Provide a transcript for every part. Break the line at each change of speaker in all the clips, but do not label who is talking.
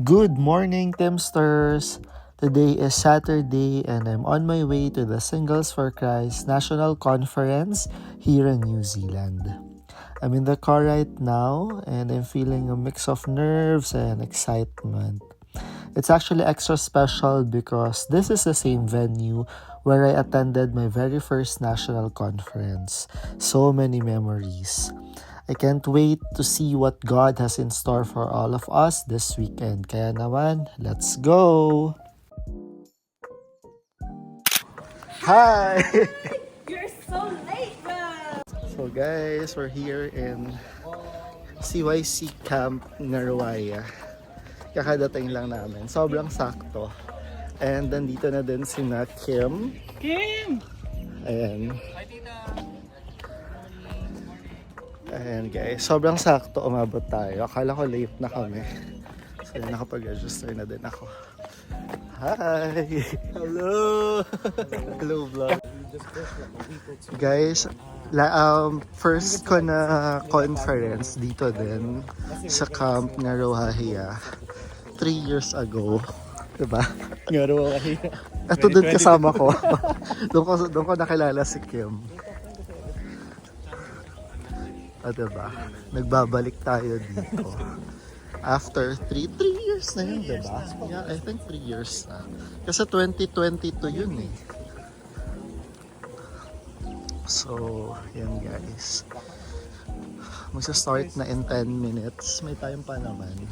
Good morning, Timsters! Today is Saturday and I'm on my way to the Singles for Christ National Conference here in New Zealand. I'm in the car right now and I'm feeling a mix of nerves and excitement. It's actually extra special because this is the same venue where I attended my very first national conference. So many memories. I can't wait to see what God has in store for all of us this weekend. Kaya naman, let's go! Hi!
You're so late, man!
So guys, we're here in CYC Camp Ngaruaya. Kakadating lang namin. Sobrang sakto. And nandito na din sina Kim.
Kim!
Ayan. Ayan guys, sobrang sakto umabot tayo. Akala ko late na kami. So nakapag-register na din ako. Hi! Hello! Hello vlog. Guys, first ko na conference dito din sa Camp Ngaruaya 3 years ago. Diba?
Ngaruaya.
Ito din kasama ko. doon ko nakilala si Kim. Diba? Nagbabalik tayo dito. After 3 years na yun, diba? Yeah, I think 3 years na. Kasi 2022 yun eh. So, yan guys. Magsa-start na in 10 minutes. May time pa naman.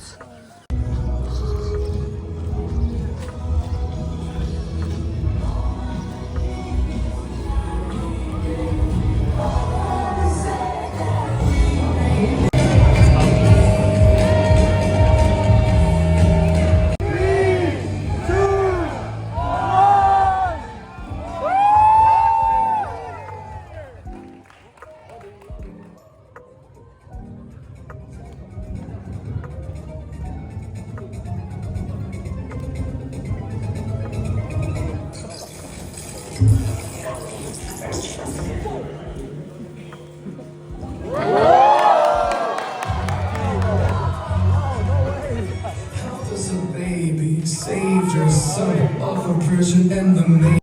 Saved your son off of prison and the main.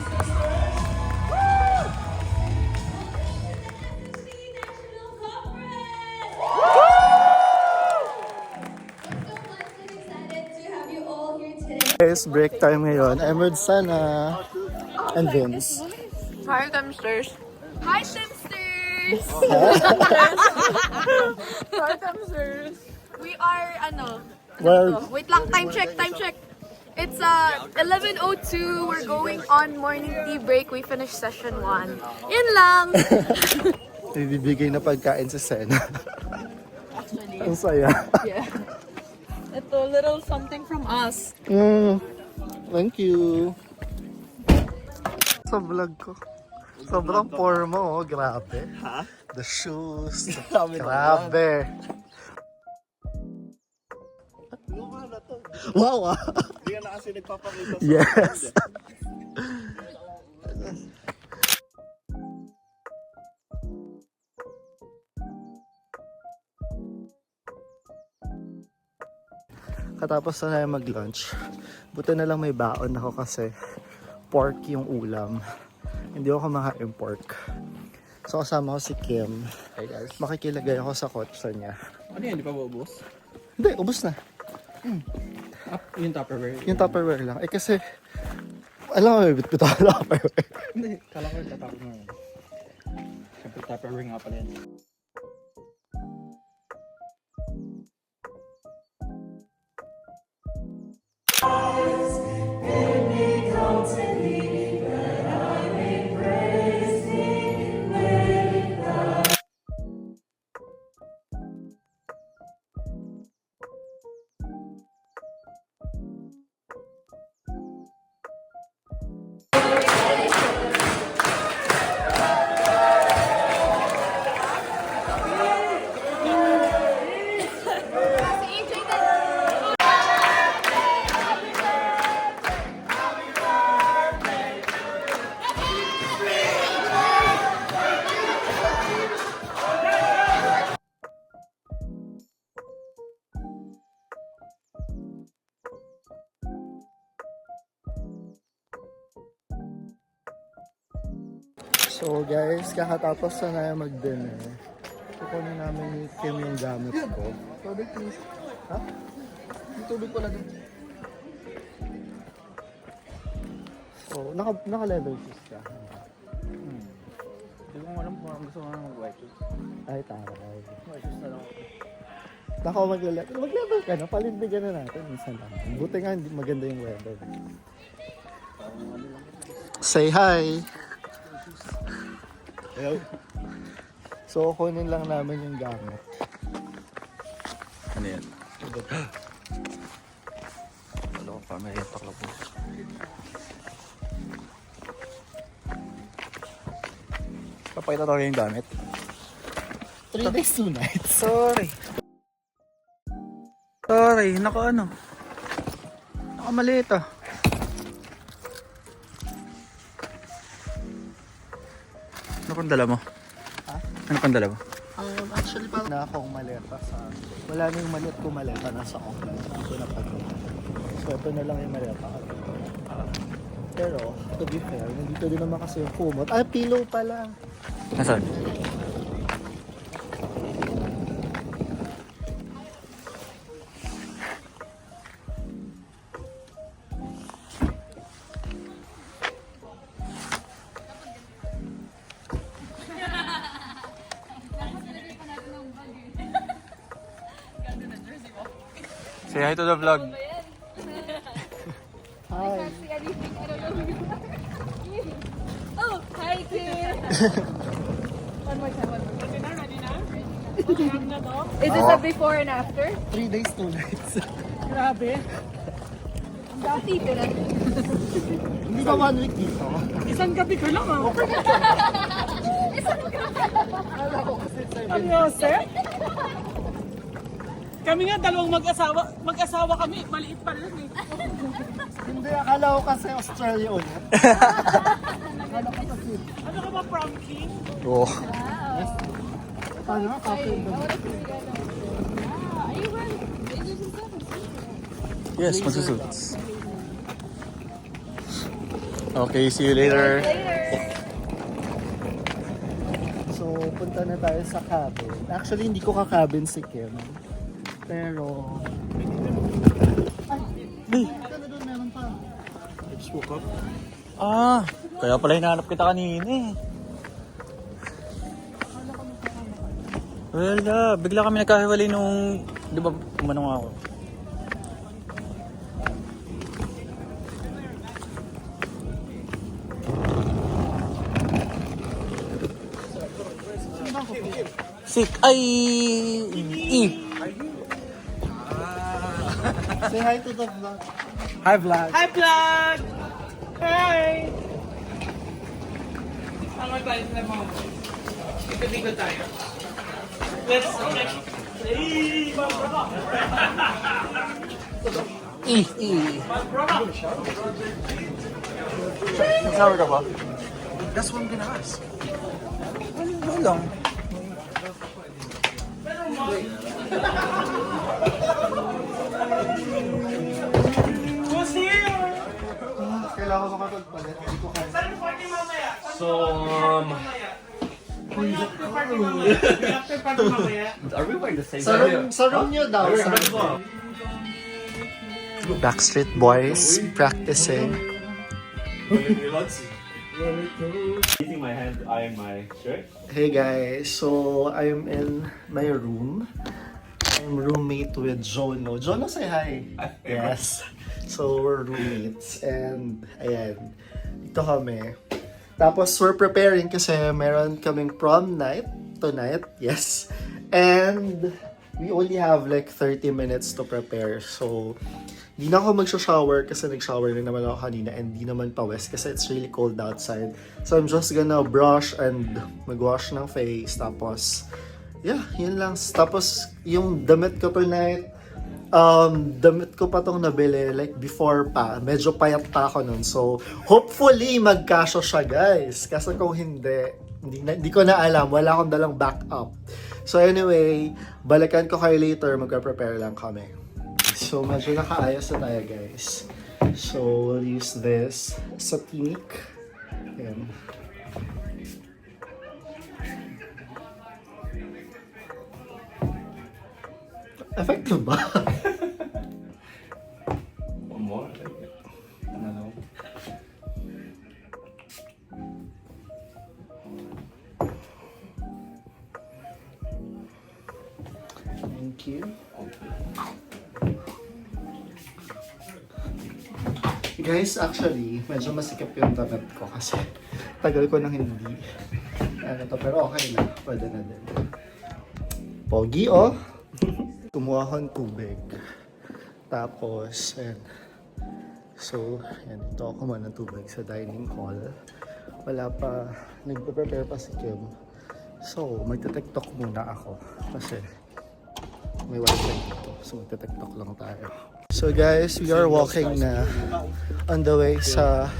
Guys, break time ngayon. I'm with Sana and Vince.
Hi, Timsters! Hi, Timsters! Hi, Timsters! We are,
Well,
wait lang, time check. It's 11:02. We're going on morning tea break. We finished session 1. Yan lang!
may bibigay na pagkain sa Sena.
Actually,
Ang saya.
yeah. Ito, little something from us.
Thank you. Sa vlog ko. Sobrang forma oh, grabe.
Ha?
The shoes.
Grabe
Grabe.
Luma na to.
Wow ah.
Hindi ka na kasi nagpapakita sa
Yes. Katapos na tayo mag-lunch. Buti na lang may baon ako kasi pork yung ulam. Hindi ako kumakain pork. So kasama ko si Kim.
Hey guys.
Makikilagay ako sa kotse niya.
Ano yan? Di pa maubos?
Hindi, ubos na.
Yung Tupperware.
Yung Tupperware lang. Eh kasi, alam mo, may bitbit ako na Tupperware.
Hindi. Kala ko yung tatapos mo. Siyempre Tupperware nga pala yan.
So guys, kakatapos na mag-dinner. Kukunin namin ni Kim yung gamit ko. Tubig please. Ha? Yung tubig pala dun. So, naka-level shoes ka.
Hindi ko alam kung gusto ko na mag-white shoes.
Ay, taray.
White shoes na lang ako.
Nako, mag-level ka na. Palindigan na natin. Minsan lang. Buti nga, maganda yung weather. Say hi!
Hello?
So, kunin lang namin yung gamit.
Ano yan? Ano pa, may retok lang po. Papakita tayo yung gamit.
3 days, 2 nights.
Sorry, ano? Nakamaliit ah. Ano pang dala mo?
Ha?
Ano pang dala mo?
Actually, parang na akong maleta sa... Wala na yung maliit ko maleta. Nasa Auckland. Ito na pag So, ito na lang yung maleta. Pero, to be fair, nandito din naman kasi yung kumot. Ay, pillow pala.
Nasaan? Say hi to the vlog.
Hi.
Oh, hi, Kim. One more time. Is this a before and after?
3 days, 2 nights.
Grabe. Dati ko na.
Hindi ba 1 week dito?
Isang gabi ka lang ah.
Kala ko kasi 7
Ang Jose? Kami nga dalawang mag-asawa kami. Maliit pa lang eh.
Hindi, akala ko kasi Australia ulit.
Ano ka ba, prom king?
Oh.
Paano? Kapit ba?
Yes, magsusuits. Okay, see you later.
So, punta na tayo sa cabin. Actually, hindi ko ka-cabin si Kim. Pero... Ay! Ito na doon, meron pa.
I just woke up. Ah, kaya pala hinahanap kita kanina eh. Wala, bigla kami nagkahiwalay nung, di ba, umanong ako. Sick, ay,
Say hi to the vlog.
Hi vlog.
Hi, vlog! Hi! Sama tayo sa mga. Ikot-ikot tayo. Let's Hey!
Nagsawa ka ba? That's what I'm gonna ask. Ano lang?
Who's here?
Kailangan ko makapagpalit. Hindi ko kaya.
Saan party mamaya?
So,
After party mamaya. After party mamaya.
are we wearing the same
Sa room nyo daw. Backstreet Boys practicing.
Eating my hand, eyeing my shirt.
Hey guys, so I'm in my room. I'm roommate with Jono. Jono, say hi. Yes. So we're roommates and ayan, dito kami. Tapos we're preparing kasi meron kaming prom night tonight. Yes. And we only have like 30 minutes to prepare. So di na ako magsha-shower kasi nag-shower na naman ako kanina and di naman pawes kasi it's really cold outside. So I'm just gonna brush and mag-wash ng face. Tapos, yeah, yun lang. Tapos, yung damit ko tonight, damit ko pa tong nabili like before pa. Medyo payat pa ako nun. So, hopefully, magkasya siya, guys. Kasi kung hindi ko na alam. Wala akong dalang backup. So, anyway, balikan ko kayo later. Magka-prepare lang kami. So, medyo nakaayos na tayo, guys. So, we'll use this sa tinik. Ayan. Effective ba?
One more. Another one.
Thank you. Guys, actually, medyo masikip yung damit ko kasi tagal ko nang hindi. Ano to, pero okay na. Pwede na din. Pogi, oh! Kumuha ko ng tubig. Tapos, ayan. So, ayan, ito ako muna ng tubig sa dining hall. Wala pa, nagpe-prepare pa si Kim. So, magte-tiktok muna ako kasi may wifi dito. So, magte-tiktok lang tayo. So guys, we are walking na on the way sa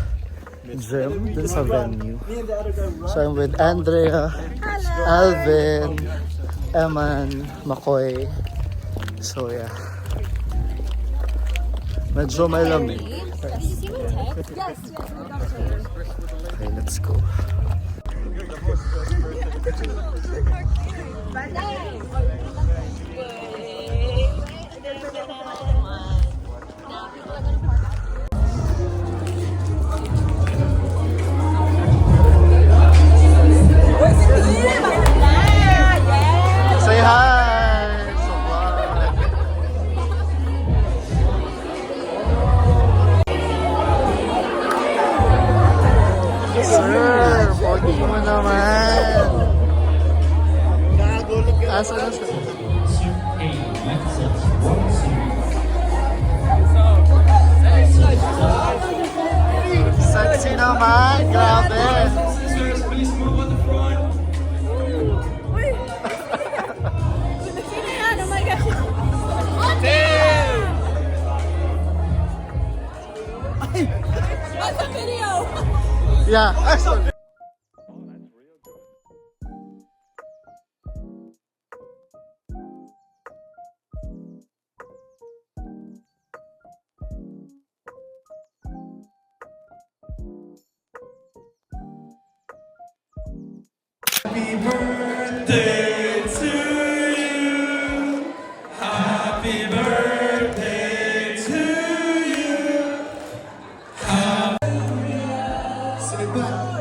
gym, dun sa venue. So I'm with Andrea, Alvin, Eman, Makoy. So yeah. Medyo may lamig. Okay, let's go. Say hi! So fun! Sir, pogi mo naman! Asa na siya? Sexy naman! Grabe! Yeah.
Happy birthday to you. Happy birthday to you. Say bye.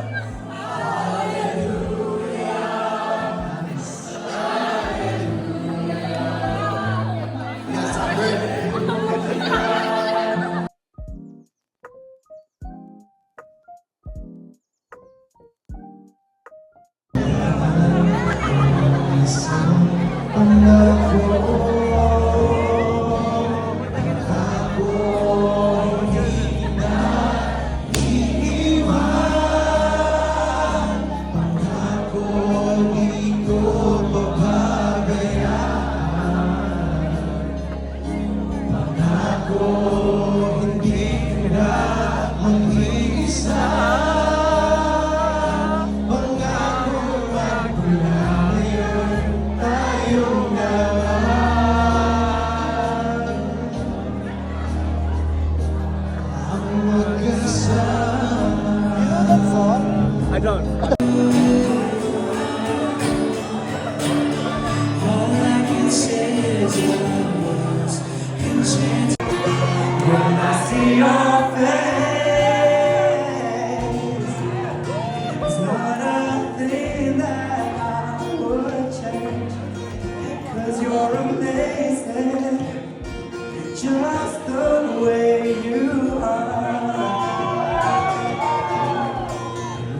Just the way you are.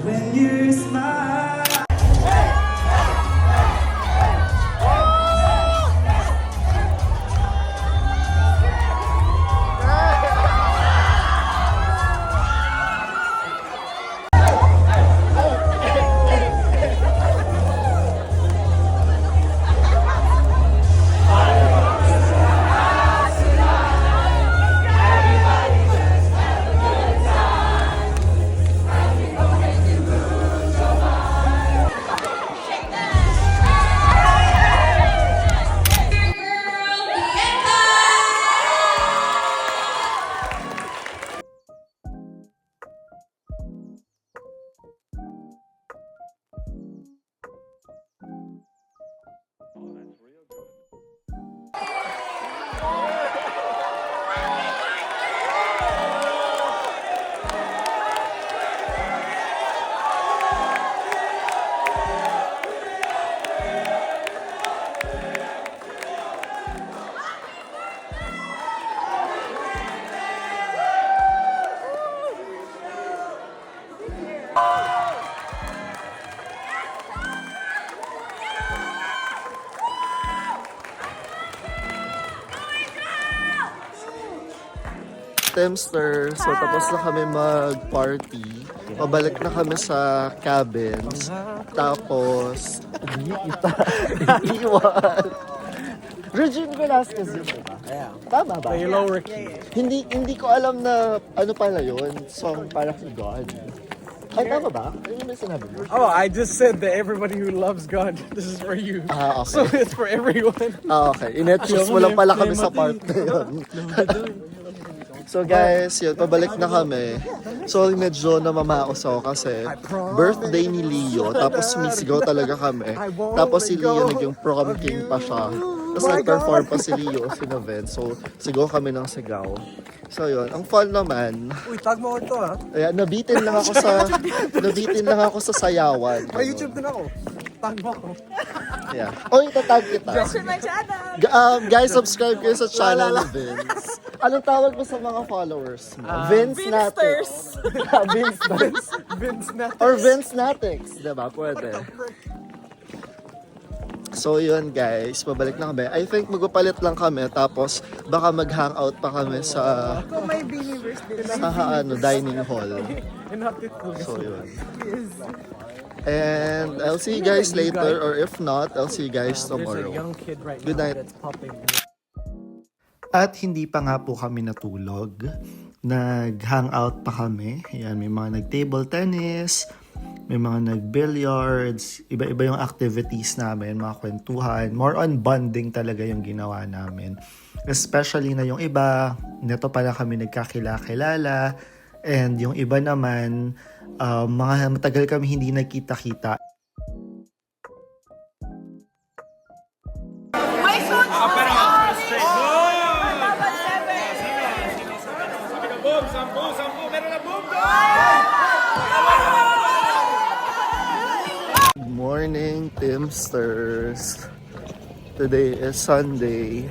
When you smile.
Temster. So, tapos na kami mag-party. Pabalik na kami sa cabins. Tapos, hindi kita iiwan. Regine Velasquez yun, diba?
Yeah.
Tama ba?
The lower key.
Hindi ko alam na ano pala yun. Song para kay God. Ay, tama ba? Ano yung sinabi mo?
Oh, I just said that everybody who loves God, this is for you.
Ah,
So
okay.
it's for everyone.
Ah, okay. Inet-choose mo lang pala kami sa part na yun. So guys, yun, pabalik na kami. So medyo namamaos ako kasi birthday ni Leo, tapos sumisigaw talaga kami. Tapos si Leo naging prom king pa siya. Tapos nag-perform pa si Leo sa event. So sigaw kami ng sigaw. So yun, ang fun naman.
Uy, tag mo ito ha.
Ayan, nabitin lang ako sa sayawan.
May YouTube din ako. Tag mo ako.
Yeah. Oy, itatag kita. Guys, subscribe kayo sa channel ni Vince. Anong tawag mo sa mga followers mo? Vince Natics. Vince.
Vince na.
Or Vince Natics. Diba? Pwede. So yun guys, pabalik na kami. I think magpapalit lang kami tapos baka mag-hangout pa kami sa dining hall. So yun. And I'll see you guys later, or if not, I'll see you guys
There's a
tomorrow.
young kid right
Good
now
night.
that's popping.
At hindi pa nga po kami natulog. Nag-hangout pa kami. Ayan, may mga nag-table tennis, may mga nag-billiards, iba-iba yung activities namin, mga kwentuhan. More on bonding talaga yung ginawa namin. Especially na yung iba, neto pala kami nagkakilala. And yung iba naman, mga matagal kami hindi nagkita-kita. Good morning, Timsters. Today is Sunday.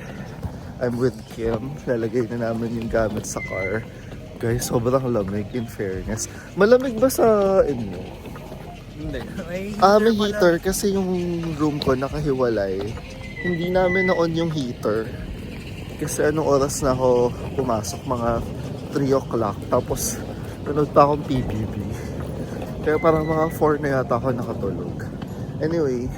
I'm with Kim. Lalagay na namin yung gamit sa car. Guys, sobrang lamig in fairness. Malamig ba sa inyo?
Hindi.
May heater kasi yung room ko nakahiwalay. Hindi namin na-on yung heater. Kasi anong oras na ako pumasok? Mga 3 o'clock. Tapos, nanood pa akong PBB. Kaya parang mga 4 na yata ako nakatulog. Anyway,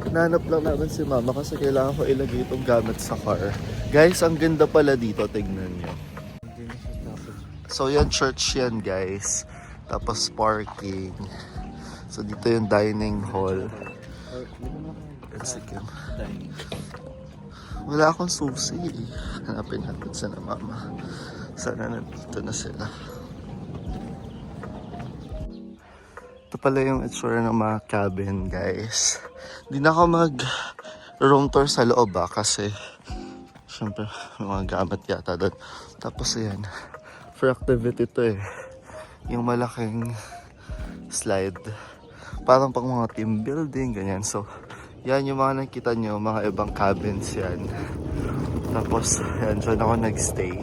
nanap lang namin si mama kasi kailangan ko ilagay itong gamit sa car. Guys, ang ganda pala dito. Tignan nyo. So yan, church yan guys. Tapos parking. So dito yung dining hall. Sige. Wala akong susi eh. Hanapin natin sana mama. Sana nandito na sila. Ito pala yung itsura ng mga cabin guys. Hindi na ako mag room tour sa loob kasi syempre may mga gamit yata doon. Tapos ayan, for activity to eh. Yung malaking slide. Parang pang mga team building, ganyan. So, yan yung mga nakita nyo, mga ibang cabins yan. Tapos, yan, dyan ako nagstay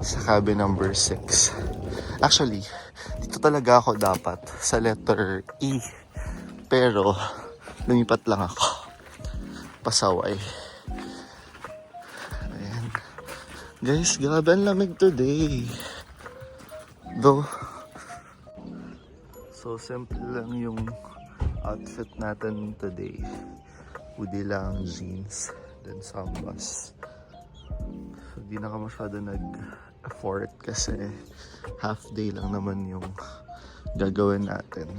sa cabin number 6. Actually, dito talaga ako dapat sa letter E. Pero, lumipat lang ako. Pasaway. Ayan. Guys, grabe ang lamig today. Though, so simple lang yung outfit natin today. Hoodie lang, jeans, then sambas. So di na ka masyado nag-effort kasi half day lang naman yung gagawin natin.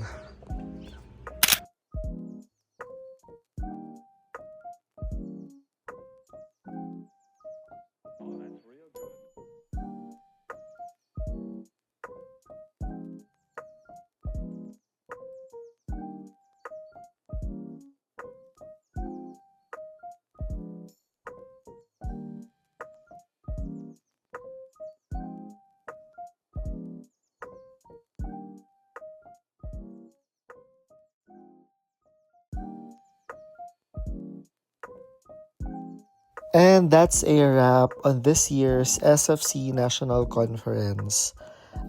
And that's a wrap on this year's SFC National Conference.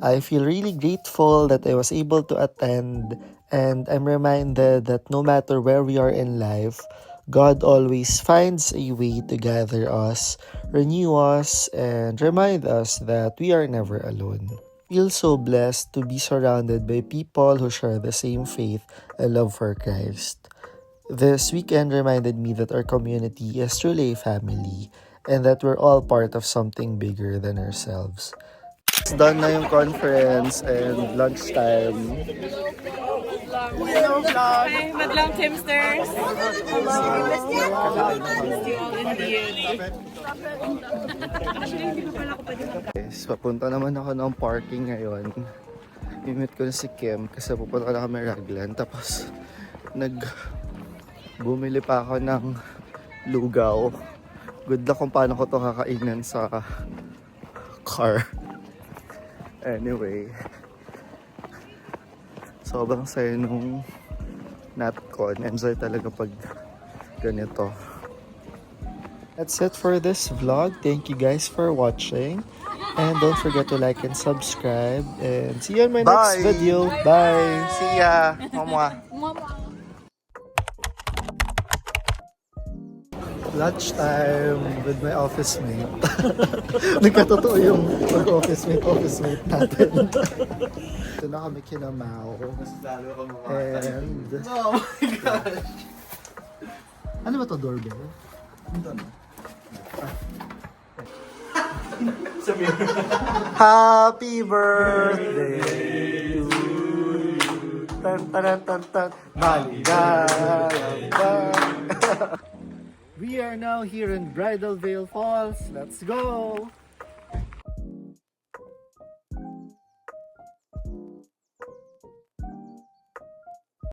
I feel really grateful that I was able to attend, and I'm reminded that no matter where we are in life, God always finds a way to gather us, renew us, and remind us that we are never alone. Feel so blessed to be surrounded by people who share the same faith and love for Christ. This weekend reminded me that our community is truly a family and that we're all part of something bigger than ourselves. It's done na yung conference and lunchtime.
Hello vlog! Hi, Madlang Timsters! Hello! Missed you all indeed. Actually, hindi ko pala ako pwede
Yes, papunta naman ako ng parking ngayon. Imit ko na si Kim kasi pupunta na kami Raglan. Tapos, bumili pa ako ng lugaw. Good luck kung paano ko to kakainin sa car. Anyway, sobrang saya nung NatCon. Enjoy talaga pag ganito. That's it for this vlog. Thank you guys for watching. And don't forget to like and subscribe. And see you on my next video. Bye!
See ya! Mama!
Lunchtime with my office mate. Nagkatotoo yung office mate natin. Ito na kami kinamaw. And... oh my gosh! Ano ba to, doorbell? Happy birthday to you. Tan tan tan tan. Maligayang We are now here in Bridal Veil Falls. Let's go!